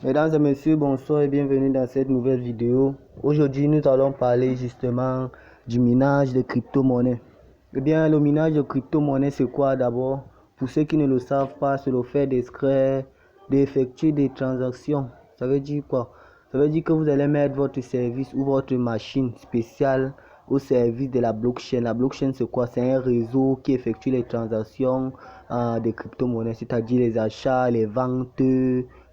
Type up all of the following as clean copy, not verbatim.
Mesdames et messieurs, bonsoir et bienvenue dans cette nouvelle vidéo. Aujourd'hui, nous allons parler justement du minage de crypto-monnaies. Eh bien, le minage de crypto-monnaies, c'est quoi d'abord? Pour ceux qui ne le savent pas, c'est le fait d'extraire, d'effectuer des transactions. Ça veut dire quoi? Ça veut dire que vous allez mettre votre service ou votre machine spéciale au service de la blockchain. La blockchain, c'est quoi? C'est un réseau qui effectue les transactions des crypto-monnaies, c'est-à-dire les achats, les ventes,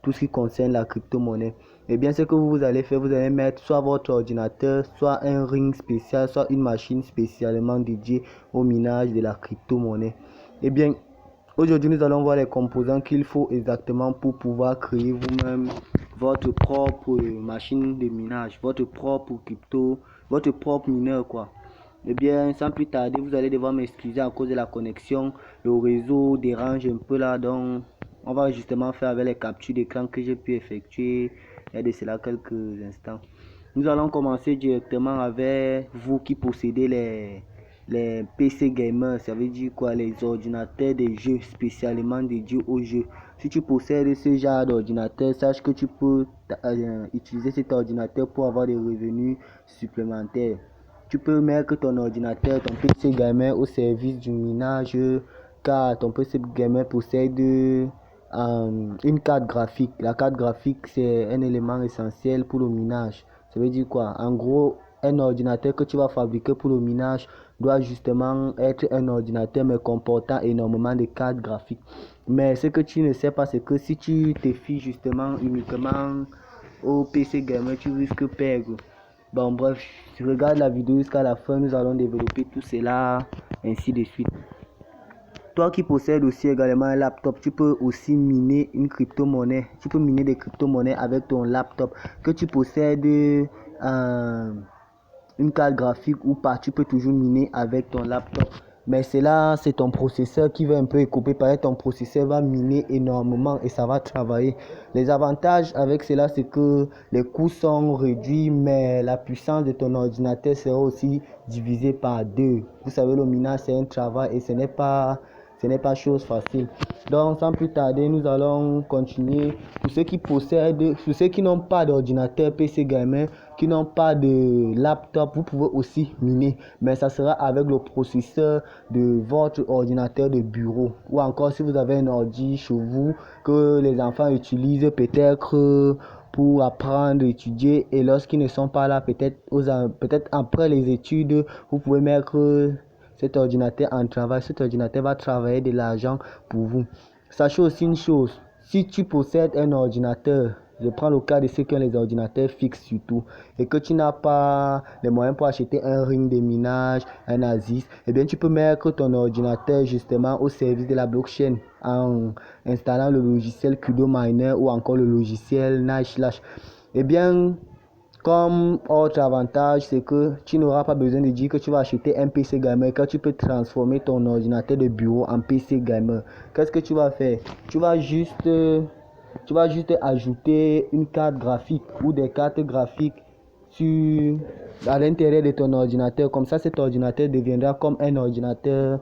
tout ce qui concerne la crypto-monnaie. Et bien, ce que vous allez faire, vous allez mettre soit votre ordinateur, soit un ring spécial, soit une machine spécialement dédiée au minage de la crypto-monnaie. Et bien, aujourd'hui, nous allons voir les composants qu'il faut exactement pour pouvoir créer vous-même votre propre machine de minage, votre propre crypto, votre propre mineur, quoi. Eh bien, sans plus tarder, vous allez devoir m'excuser à cause de la connexion. Le réseau dérange un peu là, donc on va justement faire avec les captures d'écran que j'ai pu effectuer il y a de cela quelques instants. Nous allons commencer directement avec vous qui possédez les PC gamers. Ça veut dire quoi? Les ordinateurs de jeux spécialement dédiés aux jeux. Si tu possèdes ce genre d'ordinateur, sache que tu peux utiliser cet ordinateur pour avoir des revenus supplémentaires. Tu peux mettre ton ordinateur, ton PC gamer au service du minage car ton PC gamer possède une carte graphique. La carte graphique, c'est un élément essentiel pour le minage. Ça veut dire quoi? En gros, un ordinateur que tu vas fabriquer pour le minage doit justement être un ordinateur mais comportant énormément de cartes graphiques. Mais ce que tu ne sais pas, c'est que si tu te fies justement uniquement au PC gamer, tu risques de perdre. Bon, bref, tu regardes la vidéo jusqu'à la fin, nous allons développer tout cela, ainsi de suite. Toi qui possèdes aussi également un laptop, tu peux aussi miner une crypto-monnaie. Tu peux miner des crypto-monnaies avec ton laptop. Que tu possèdes une carte graphique ou pas, tu peux toujours miner avec ton laptop. Mais cela, c'est ton processeur qui va un peu couper. Par exemple, ton processeur va miner énormément et ça va travailler. Les avantages avec cela, c'est que les coûts sont réduits, mais la puissance de ton ordinateur sera aussi divisée par 2. Vous savez, le minage, c'est un travail et ce n'est pas chose facile. Donc, sans plus tarder, nous allons continuer. Pour ceux qui n'ont pas d'ordinateur PC gamer, qui n'ont pas de laptop, vous pouvez aussi miner. Mais ça sera avec le processeur de votre ordinateur de bureau. Ou encore, si vous avez un ordi chez vous que les enfants utilisent peut-être pour apprendre, étudier. Et lorsqu'ils ne sont pas là, peut-être après les études, vous pouvez mettre cet ordinateur en travail. Cet ordinateur va travailler de l'argent pour vous. Sachez aussi une chose, si tu possèdes un ordinateur, je prends le cas de ceux qui ont les ordinateurs fixes surtout, et que tu n'as pas les moyens pour acheter un ring de minage, un Asus, eh bien tu peux mettre ton ordinateur justement au service de la blockchain en installant le logiciel Kudo Miner ou encore le logiciel NiceHash. Eh bien, comme autre avantage, c'est que tu n'auras pas besoin de dire que tu vas acheter un PC gamer, car tu peux transformer ton ordinateur de bureau en PC gamer. Qu'est-ce que tu vas faire? Tu vas juste ajouter une carte graphique ou des cartes graphiques à l'intérieur de ton ordinateur. Comme ça, cet ordinateur deviendra comme un ordinateur,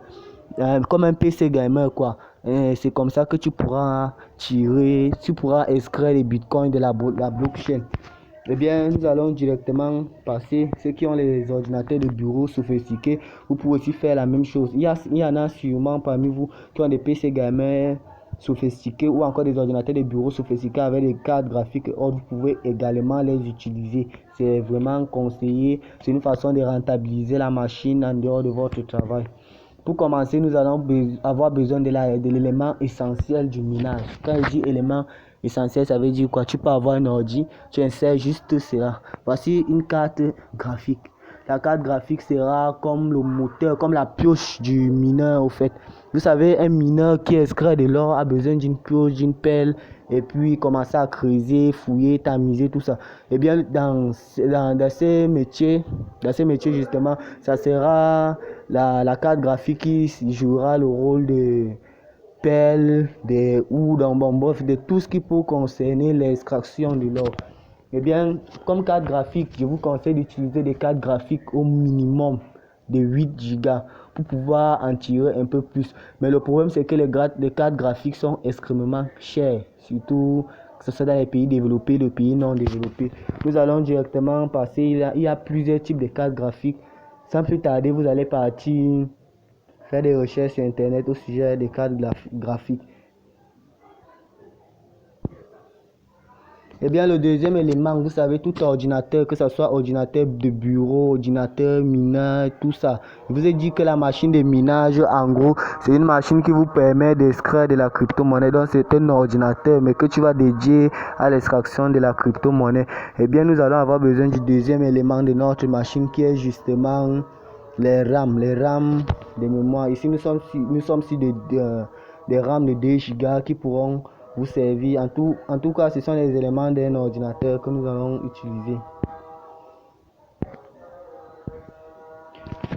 comme un PC gamer, quoi. C'est comme ça que tu pourras extraire les bitcoins de la blockchain. Eh bien, nous allons directement passer. Ceux qui ont les ordinateurs de bureau sophistiqués, vous pouvez aussi faire la même chose. Il y en a sûrement parmi vous qui ont des PC gamers sophistiqués ou encore des ordinateurs de bureau sophistiqués avec des cartes graphiques et autres. Vous pouvez également les utiliser. C'est vraiment conseillé. C'est une façon de rentabiliser la machine en dehors de votre travail. Pour commencer, nous allons avoir besoin de l'élément essentiel du minage. Quand je dis élément essentiel, ça veut dire quoi? Tu peux avoir un ordi, tu insères juste cela. Voici une carte graphique. La carte graphique sera comme le moteur, comme la pioche du mineur au fait. Vous savez, un mineur qui extrait de l'or a besoin d'une pioche, d'une pelle, et puis commencer à creuser, fouiller, tamiser, tout ça. Et bien, dans ces métiers justement, ça sera la carte graphique qui jouera le rôle de pelle, bref, de tout ce qui peut concerner l'extraction de l'or. Eh bien, comme carte graphique, je vous conseille d'utiliser des cartes graphiques au minimum de 8 Go pour pouvoir en tirer un peu plus. Mais le problème, c'est que les cartes graphiques sont extrêmement chères, surtout que ce soit dans les pays développés, les pays non développés. Nous allons directement passer, il y a plusieurs types de cartes graphiques. Sans plus tarder, vous allez partir faire des recherches sur internet au sujet des cartes graphiques. Eh bien, le deuxième élément, vous savez, tout ordinateur, que ce soit ordinateur de bureau, ordinateur minage, tout ça. Je vous ai dit que la machine de minage, en gros, c'est une machine qui vous permet d'extraire de la crypto-monnaie. Donc, c'est un ordinateur, mais que tu vas dédier à l'extraction de la crypto-monnaie. Eh bien, nous allons avoir besoin du deuxième élément de notre machine qui est justement les RAM de mémoire. Ici, nous sommes sur des RAM de 2 Go qui pourront vous servir. En tout cas, ce sont les éléments d'un ordinateur que nous allons utiliser.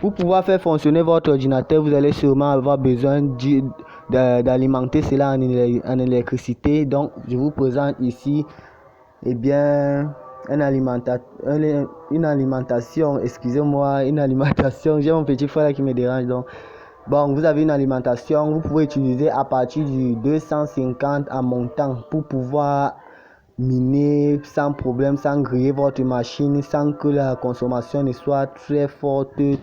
Pour pouvoir faire fonctionner votre ordinateur, vous allez sûrement avoir besoin d'alimenter cela en électricité. Donc, je vous présente ici, eh bien, une alimentation, excusez-moi, une alimentation. J'ai mon petit frère qui me dérange, donc. Bon, vous avez une alimentation, vous pouvez utiliser à partir du 250 en montant pour pouvoir miner sans problème, sans griller votre machine, sans que la consommation ne soit très forte. Vous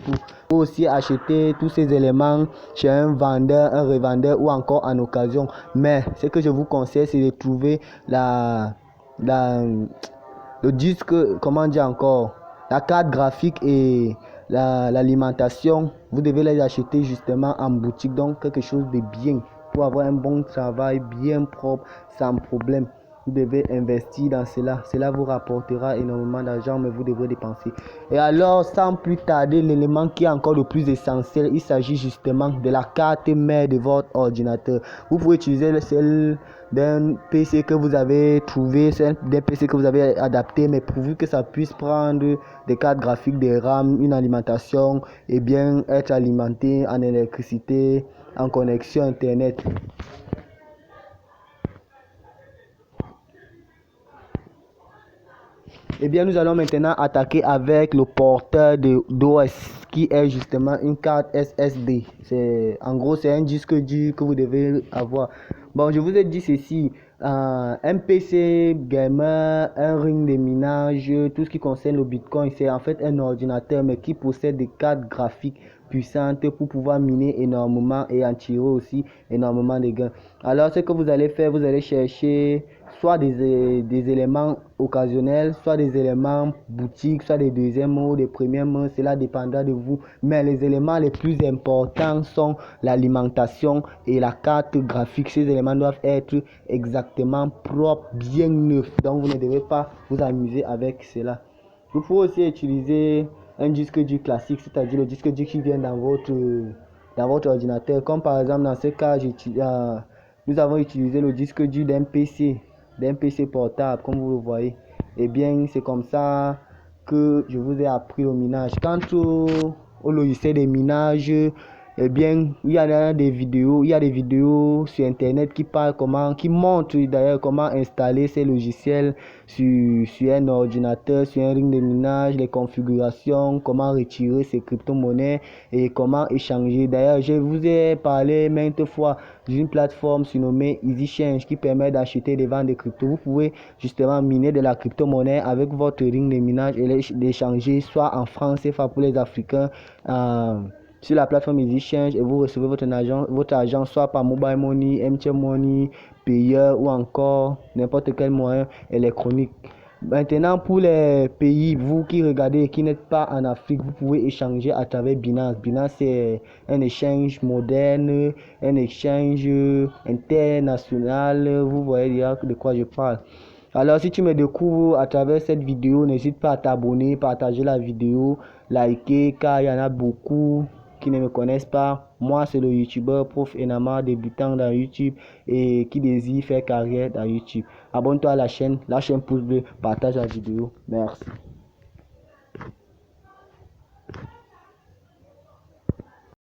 pouvez aussi acheter tous ces éléments chez un vendeur, un revendeur ou encore en occasion. Mais ce que je vous conseille, c'est de trouver le disque, comment dire encore, la carte graphique et l'alimentation. Vous devez les acheter justement en boutique, donc quelque chose de bien pour avoir un bon travail bien propre sans problème. Vous devez investir dans cela vous rapportera énormément d'argent, mais vous devrez dépenser. Et alors, sans plus tarder, l'élément qui est encore le plus essentiel, il s'agit justement de la carte mère de votre ordinateur. Vous pouvez utiliser celle d'un PC que vous avez trouvé, d'un PC que vous avez adapté, mais pourvu que ça puisse prendre des cartes graphiques, des RAM, une alimentation et bien être alimenté en électricité, en connexion internet. Eh bien, nous allons maintenant attaquer avec le porteur d'OS qui est justement une carte SSD. En gros, c'est un disque dur que vous devez avoir. Bon, je vous ai dit ceci. Un PC gamer, un ring de minage, tout ce qui concerne le Bitcoin, c'est en fait un ordinateur mais qui possède des cartes graphiques puissantes pour pouvoir miner énormément et en tirer aussi énormément de gains. Alors, ce que vous allez faire, vous allez chercher soit des éléments occasionnels, soit des éléments boutiques, soit des deuxièmes mains ou des premières mains, cela dépendra de vous. Mais les éléments les plus importants sont l'alimentation et la carte graphique. Ces éléments doivent être exactement propres, bien neufs. Donc vous ne devez pas vous amuser avec cela. Vous pouvez aussi utiliser un disque dur classique, c'est-à-dire le disque dur qui vient dans votre ordinateur. Comme par exemple dans ce cas, nous avons utilisé le disque dur d'un PC portable, comme vous le voyez. Et bien, c'est comme ça que je vous ai appris au minage. Quant au logiciel de minage, eh bien, il y a des vidéos sur internet qui montrent d'ailleurs comment installer ces logiciels sur un ordinateur, sur un ring de minage, les configurations, comment retirer ces crypto-monnaies et comment échanger. D'ailleurs, je vous ai parlé maintes fois d'une plateforme surnommée EasyChange qui permet d'acheter et de vendre des cryptos. Vous pouvez justement miner de la crypto-monnaie avec votre ring de minage et l'échanger soit en francs CFA pour les Africains, sur la plateforme EasyChange, et vous recevez votre argent soit par Mobile Money, MTN Money, Payer ou encore n'importe quel moyen électronique. Maintenant, pour les pays, vous qui regardez et qui n'êtes pas en Afrique, vous pouvez échanger à travers Binance. Binance, c'est un échange moderne, un échange international. Vous voyez déjà de quoi je parle. Alors, si tu me découvres à travers cette vidéo, n'hésite pas à t'abonner, partager la vidéo, liker, car il y en a beaucoup qui ne me connaissent pas. Moi, c'est le youtubeur Prof Enama, débutant dans YouTube et qui désire faire carrière dans YouTube. Abonne-toi à la chaîne, lâche un pouce bleu, partage la vidéo. Merci.